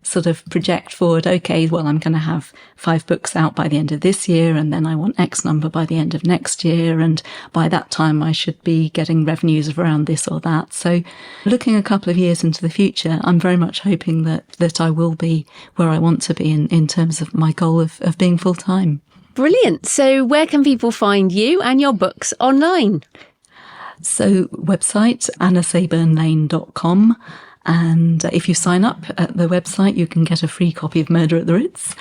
sort of project forward, okay, well, I'm going to have 5 books out by the end of this year, and then I want X number by the end of next year, and by that time I should be getting revenues of around this or that. So looking a couple of years into the future, I'm very much hoping that I will be where I want to be in terms of my goal of being full-time. Brilliant. So where can people find you and your books online? So website, sayburn.lane.com. And if you sign up at the website, you can get a free copy of Murder at the Ritz.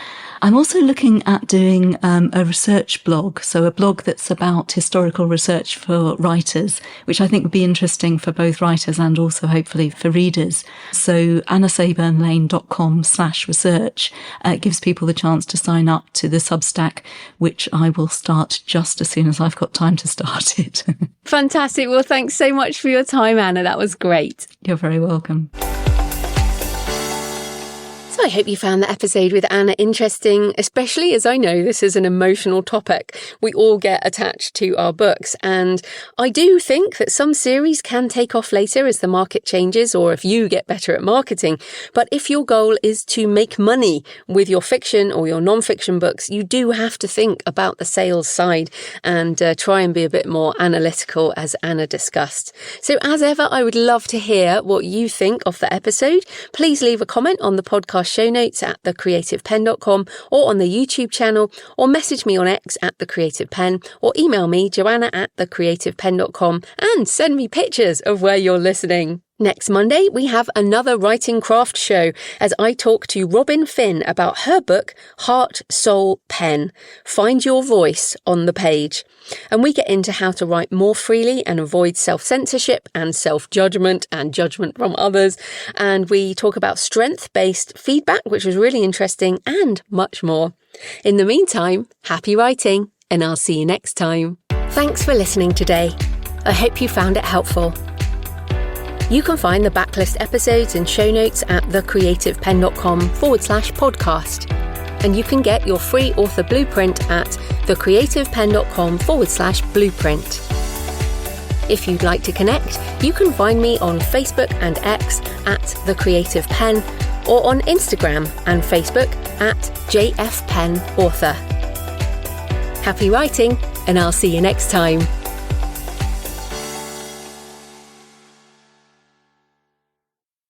I'm also looking at doing a research blog, so a blog that's about historical research for writers, which I think would be interesting for both writers and also hopefully for readers. So sayburn.com/research gives people the chance to sign up to the Substack, which I will start just as soon as I've got time to start it. Fantastic. Well, thanks so much for your time, Anna. That was great. You're very welcome. So I hope you found that episode with Anna interesting, especially as I know this is an emotional topic. We all get attached to our books, and I do think that some series can take off later as the market changes or if you get better at marketing. But if your goal is to make money with your fiction or your non-fiction books, you do have to think about the sales side and try and be a bit more analytical, as Anna discussed. So as ever, I would love to hear what you think of the episode. Please leave a comment on the podcast show notes at thecreativepenn.com or on the YouTube channel, or message me on X at thecreativepenn, or email me joanna at thecreativepenn.com and send me pictures of where you're listening. Next Monday, we have another writing craft show as I talk to Robin Finn about her book, Heart, Soul, Pen. Find your voice on the page. And we get into how to write more freely and avoid self-censorship and self-judgment and judgment from others. And we talk about strength-based feedback, which was really interesting, and much more. In the meantime, happy writing, and I'll see you next time. Thanks for listening today. I hope you found it helpful. You can find the backlist episodes and show notes at thecreativepenn.com/podcast. And you can get your free author blueprint at thecreativepenn.com/blueprint. If you'd like to connect, you can find me on Facebook and X at The Creative Penn, or on Instagram and Facebook at JFPennAuthor. Happy writing, and I'll see you next time.